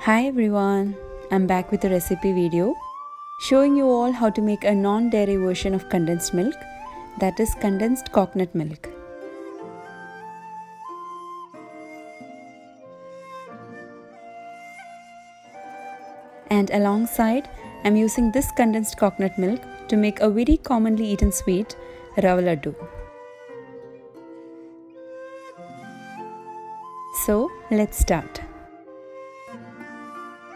Hi everyone, I'm back with a recipe video showing you all how to make a non-dairy version of condensed milk, that is condensed coconut milk. And alongside, I'm using this condensed coconut milk to make a very commonly eaten sweet, Rava Laddu. So let's start.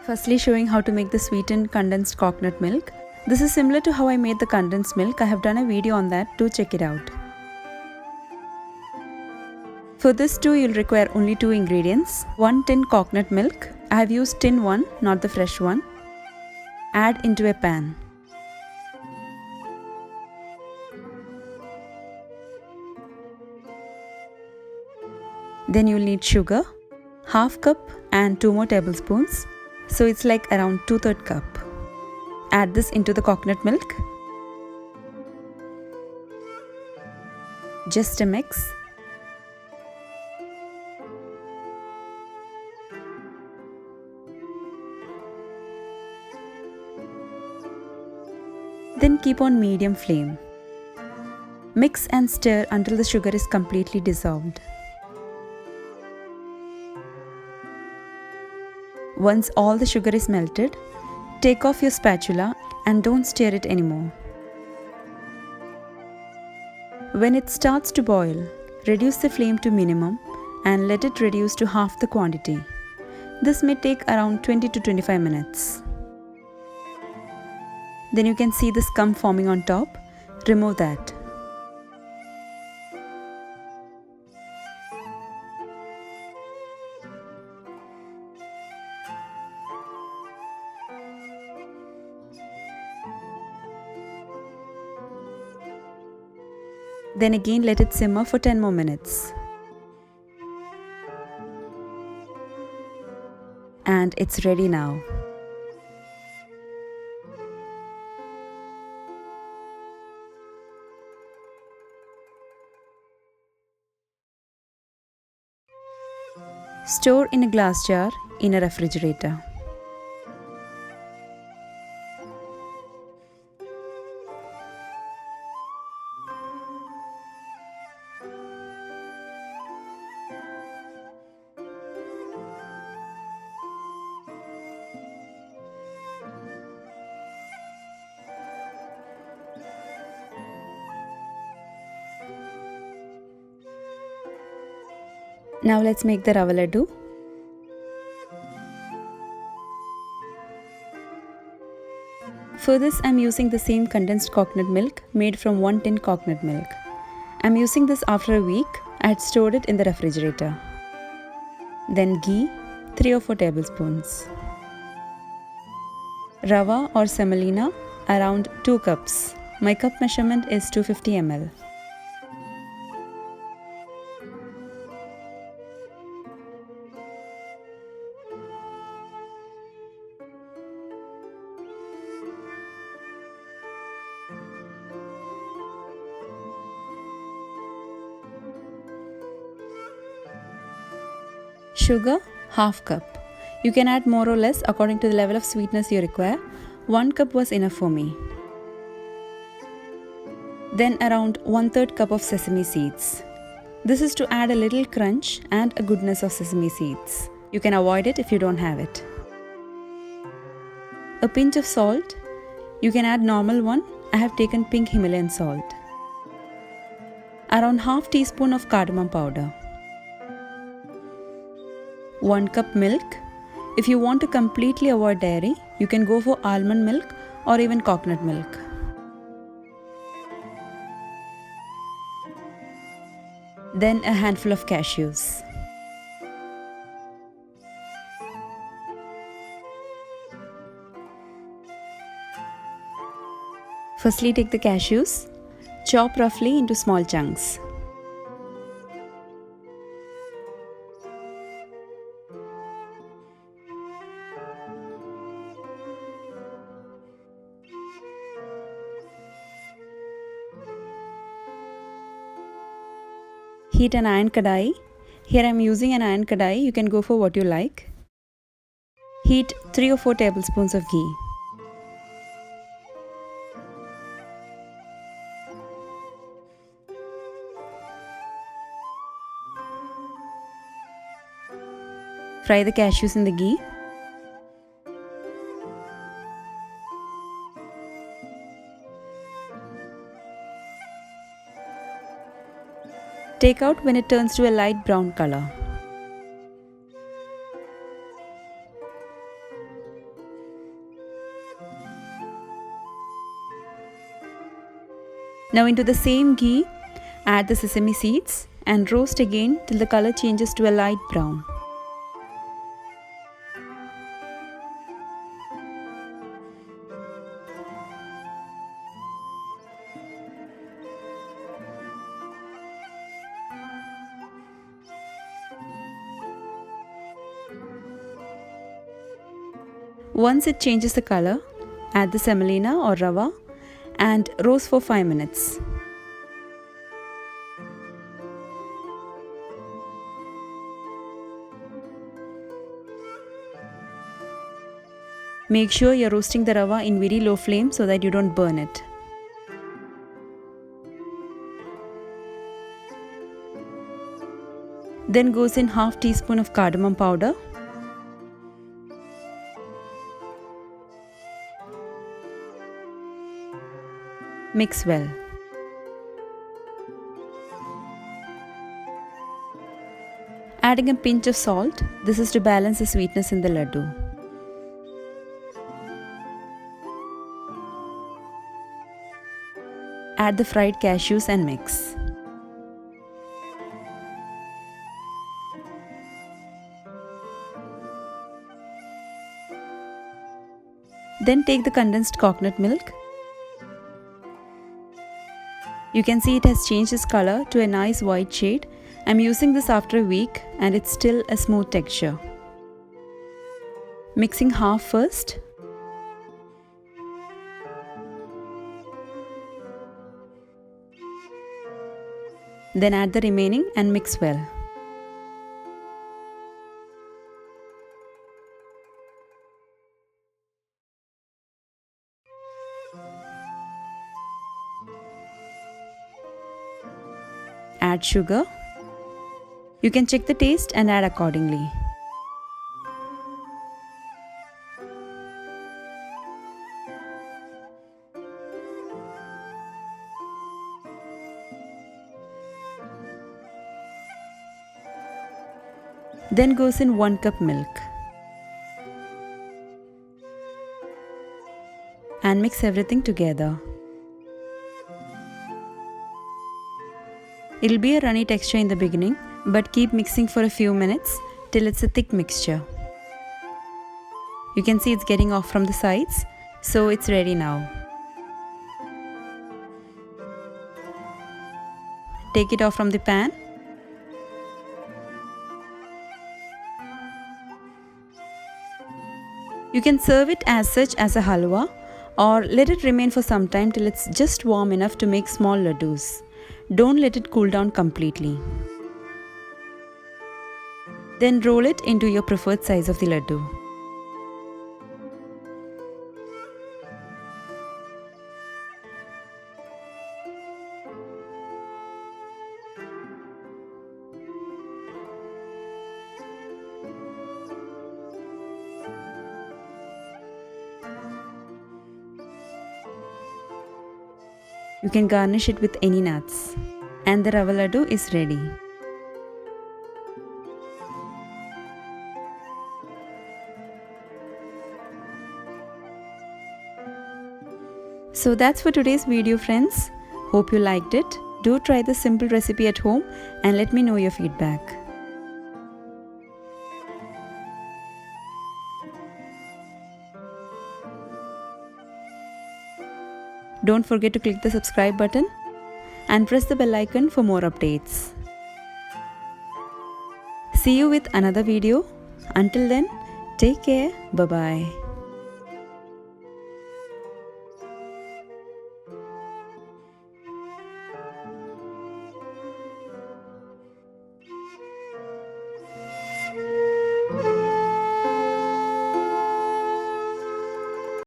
Firstly, showing how to make the sweetened condensed coconut milk. This is similar to how I made the condensed milk. I have done a video on that, do check it out. For this too, you'll require only 2 ingredients. 1 tin coconut milk. I have used tin one, not the fresh one. Add into a pan. Then you'll need sugar, half cup and 2 more tablespoons. So it's like around 2/3 cup. Add this into the coconut milk. Just a mix. Then keep on medium flame. Mix and stir until the sugar is completely dissolved. Once all the sugar is melted, take off your spatula and don't stir it anymore. When it starts to boil, reduce the flame to minimum and let it reduce to half the quantity. This may take around 20 to 25 minutes. Then you can see the scum forming on top. Remove that. Then again let it simmer for 10 more minutes. And it's ready now. Store in a glass jar in a refrigerator. Now let's make the Rava Laddu. For this I'm using the same condensed coconut milk made from 1 tin coconut milk. I'm using this after a week. I had stored it in the refrigerator. Then ghee, 3 or 4 tablespoons. Rava or semolina, around 2 cups. My cup measurement is 250 ml. Sugar, half cup. You can add more or less according to the level of sweetness you require. 1 cup was enough for me. Then around 1/3 cup of sesame seeds. This is to add a little crunch and a goodness of sesame seeds. You can avoid it if you don't have it. A pinch of salt. You can add normal one. I have taken pink Himalayan salt. Around half teaspoon of cardamom powder. 1 cup milk. If you want to completely avoid dairy, you can go for almond milk or even coconut milk. Then a handful of cashews. Firstly, take the cashews, chop roughly into small chunks. Heat an iron kadai. Here I am using an iron kadai, you can go for what you like. Heat 3 or 4 tablespoons of ghee. Fry the cashews in the ghee. Take out when it turns to a light brown color. Now into the same ghee, add the sesame seeds and roast again till the color changes to a light brown. Once it changes the color, add the semolina or rava and roast for 5 minutes. Make sure you're roasting the rava in very low flame so that you don't burn it. Then goes in half teaspoon of cardamom powder, mix well. Adding a pinch of salt, this is to balance the sweetness in the laddu. Add the fried cashews and mix. Then take the condensed coconut milk. You can see it has changed its color to a nice white shade. I'm using this after a week and it's still a smooth texture. Mixing half first. Then add the remaining and mix well. Add sugar. You can check the taste and add accordingly. Then goes in 1 cup milk. And mix everything together. It'll be a runny texture in the beginning, but keep mixing for a few minutes till it's a thick mixture. You can see it's getting off from the sides, so it's ready now. Take it off from the pan. You can serve it as such as a halwa or let it remain for some time till it's just warm enough to make small laddus. Don't let it cool down completely. Then roll it into your preferred size of the laddu. You can garnish it with any nuts. And the Rava Laddu is ready. So that's for today's video, friends. Hope you liked it. Do try this simple recipe at home and let me know your feedback. Don't forget to click the subscribe button and press the bell icon for more updates. See you with another video. Until then, take care. Bye-bye.